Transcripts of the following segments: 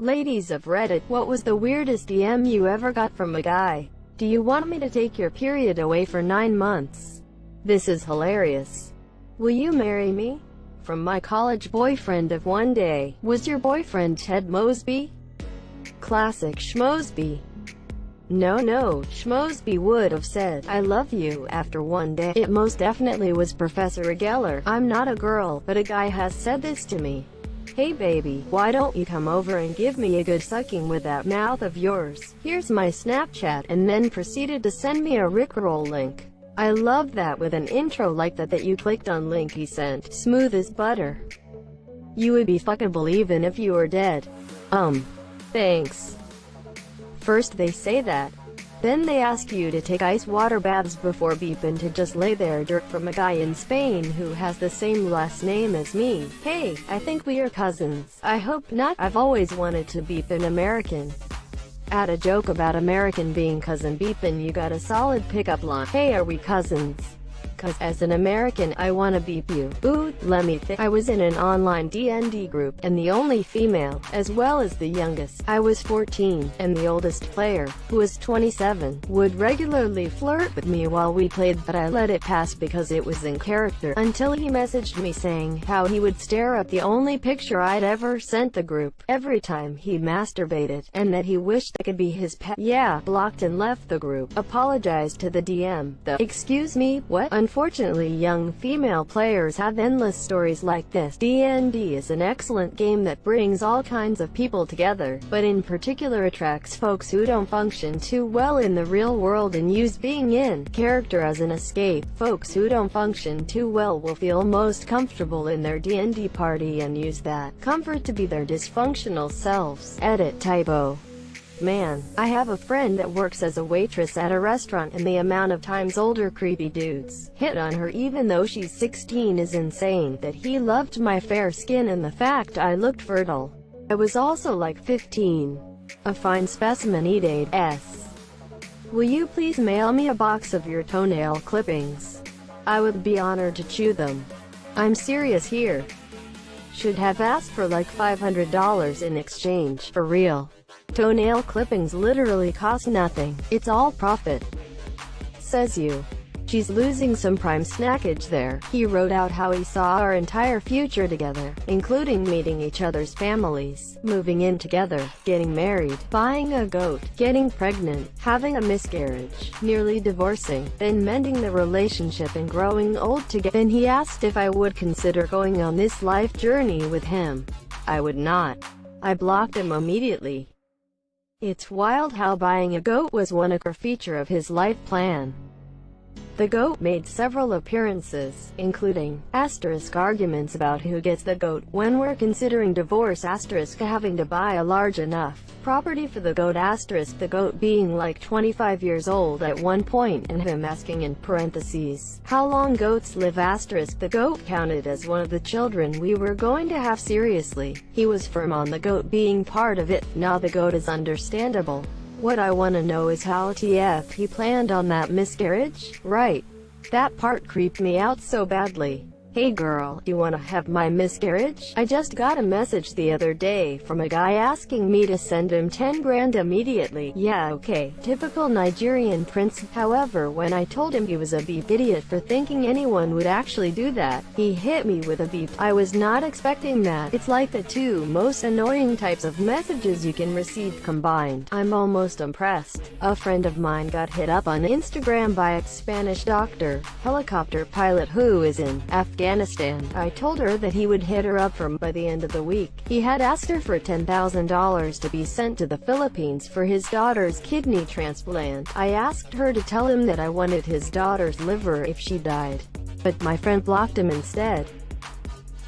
Ladies of Reddit, what was the weirdest DM you ever got from a guy? Do you want me to take your period away for 9 months? This is hilarious. Will you marry me? From my college boyfriend of one day. Was your boyfriend Ted Mosby? Classic Schmosby. No, Schmosby would have said, "I love you," after one day. It most definitely was Professor Geller. I'm not a girl, but a guy has said this to me. "Hey baby, why don't you come over and give me a good sucking with that mouth of yours? Here's my Snapchat," and then proceeded to send me a Rickroll link. I love that with an intro like that you clicked on link he sent. Smooth as butter. You would be fucking believin' if you were dead. Thanks. First they say that. Then they ask you to take ice water baths before beeping to just lay there. Dirt from a guy in Spain who has the same last name as me. Hey, I think we are cousins. I hope not. I've always wanted to beep an American. Add a joke about American being cousin beepin', you got a solid pickup line. Hey, are we cousins? Cause as an American, I wanna beep you. Ooh, let me think. I was in an online D&D group, and the only female, as well as the youngest. I was 14, and the oldest player, who was 27, would regularly flirt with me while we played, but I let it pass because it was in character, until he messaged me saying how he would stare at the only picture I'd ever sent the group, every time he masturbated, and that he wished I could be his pet. Yeah, blocked and left the group. Apologized to the DM, though. Excuse me, what? Unfortunately, young female players have endless stories like this. D&D is an excellent game that brings all kinds of people together, but in particular attracts folks who don't function too well in the real world and use being in character as an escape. Folks who don't function too well will feel most comfortable in their D&D party and use that comfort to be their dysfunctional selves. Edit typo. Man, I have a friend that works as a waitress at a restaurant, and the amount of times older creepy dudes hit on her even though she's 16 is insane. That he loved my fair skin and the fact I looked fertile. I was also like 15. A fine specimen. S. Will you please mail me a box of your toenail clippings? I would be honored to chew them. I'm serious here. Should have asked for like $500 in exchange, for real. Toenail clippings literally cost nothing. It's all profit. Says you. She's losing some prime snackage there. He wrote out how he saw our entire future together, including meeting each other's families, moving in together, getting married, buying a goat, getting pregnant, having a miscarriage, nearly divorcing, then mending the relationship and growing old together. Then he asked if I would consider going on this life journey with him. I would not. I blocked him immediately. It's wild how buying a goat was one feature of his life plan. The goat made several appearances, including arguments about who gets the goat when we're considering divorce, having to buy a large enough property for the goat, the goat being like 25 years old at one point, and him asking in parentheses how long goats live, the goat counted as one of the children we were going to have. Seriously, he was firm on the goat being part of it. Nah, the goat is understandable. What I wanna know is how TF he planned on that miscarriage, right? That part creeped me out so badly. Hey girl, you wanna have my miscarriage? I just got a message the other day from a guy asking me to send him 10 grand immediately. Yeah, okay, typical Nigerian prince. However, when I told him he was a beep idiot for thinking anyone would actually do that, he hit me with a beep. I was not expecting that. It's like the two most annoying types of messages you can receive combined. I'm almost impressed. A friend of mine got hit up on Instagram by a Spanish doctor, helicopter pilot who is in Afghanistan. I told her that he would hit her up by the end of the week. He had asked her for $10,000 to be sent to the Philippines for his daughter's kidney transplant. I asked her to tell him that I wanted his daughter's liver if she died, but my friend blocked him instead.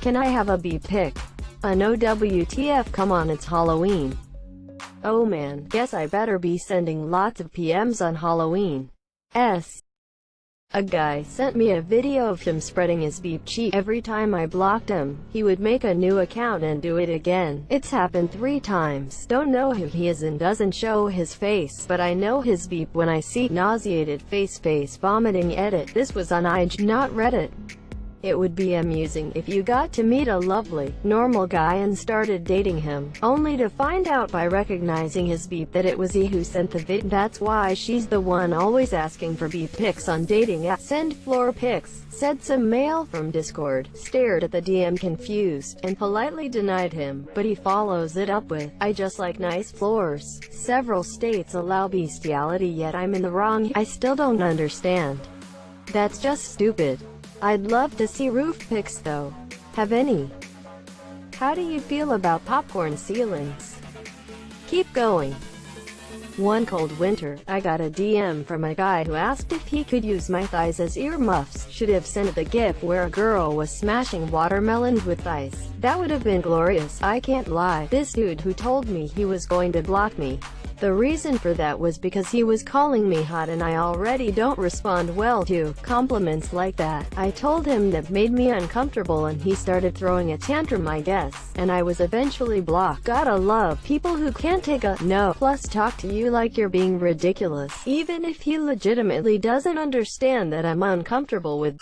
Can I have a beep pic? No, WTF, come on, it's Halloween. Oh man, guess I better be sending lots of PMs on Halloween. A guy sent me a video of him spreading his beep cheek. Every time I blocked him, he would make a new account and do it again. It's happened 3 times. Don't know who he is and doesn't show his face, but I know his beep when I see nauseated face vomiting. Edit. This was on IG, not Reddit. It would be amusing if you got to meet a lovely, normal guy and started dating him, only to find out by recognizing his beep that it was he who sent the vid. That's why she's the one always asking for beep pics on dating apps. Send floor pics, said some male from Discord, stared at the DM confused, and politely denied him, but he follows it up with, I just like nice floors. Several states allow bestiality, yet I'm in the wrong. I still don't understand. That's just stupid. I'd love to see roof pics though. Have any? How do you feel about popcorn ceilings? Keep going. One cold winter, I got a DM from a guy who asked if he could use my thighs as earmuffs. Should have sent the gif where a girl was smashing watermelons with ice. That would have been glorious. I can't lie. This dude who told me he was going to block me. The reason for that was because he was calling me hot, and I already don't respond well to compliments like that. I told him that made me uncomfortable and he started throwing a tantrum, I guess, and I was eventually blocked. Gotta love people who can't take a no, plus talk to you like you're being ridiculous, even if he legitimately doesn't understand that I'm uncomfortable with